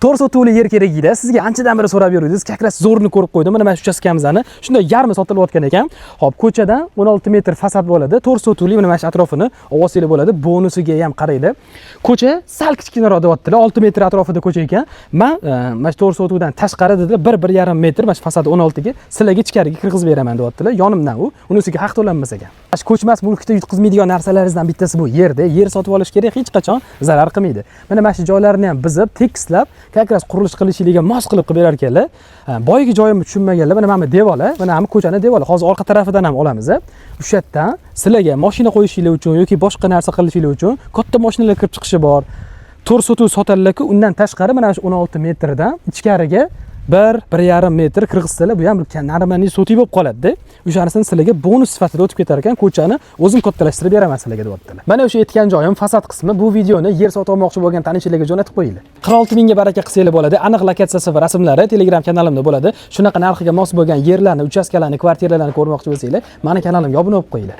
To'rt sotuvli yer kerak edi. Sizga anchadan beri so'rab yurdingiz. Kakras zo'rni ko'rib qo'ydim. Mana shu uchastkamizni shunday yarmi sotilayotgan ekan. Hop, ko'chadan 16 metr fasad bo'ladi. To'rt sotuvli mana shu atrofini ovosili bo'ladi. Bonusiga ham qaraydi. Ko'cha sal kichkinaroq deyaptilar. 6 metr atrofida ko'cha ekan. Men mana shu to'rt sotuvdan tashqari dedi 1-1,5 metr mana shu fasadi 16 ga sizlarga ichkariga kirgizib beraman deyaptilar. Yonimdan u. Unisiga haq to'lanmas ekan. Mana shu ko'chmas mulkda yutqizmaydigan narsalaringizdan bittasi bu yerda. Yer sotib olish kerak, hech qachon zarar qilmaydi. Mana shu joylarni ham bizib, tekislab kakras qurilish qilishligiga mos qilib berar ekanlar. Boyagi joyimni tushunmaganlar, mana devorlar, mana ko'chani devorlar. Hozir orqa tarafidan ham olamiz. O'sha yerdan sizlarga mashina qo'yishinglar uchun yoki boshqa narsa qilishinglar uchun katta mashinalar kirib chiqishi bor. To'rt sotuv sotiladi-ku, undan tashqari mana shu 16 metrdan ichkariga 1-1,5 metr kirgizsalar, bu ham normalniy sotuv bo'lib qoladi-da. O'shanisini sizlarga bonus sifatida o'tib ketar ekan, ko'chani o'zim kattalashtirib beraman sizlarga deyaptilar. Mana o'sha aytgan joyim fasad qismi. Bu videoni yer sotib olmoqchi bo'lgan tanishlarga jo'natib qo'yinglar. 46 mingga baraka qilsanglar bo'ladi. Aniq lokatsiyasi va rasmlari Telegram kanalimda bo'ladi. Shunaqa narxiga mos bo'lgan yerlarni, uchastkalarni, kvartiralarni ko'rmoqchi bo'lsanglar, meni kanalimga obuna bo'lib qo'yinglar.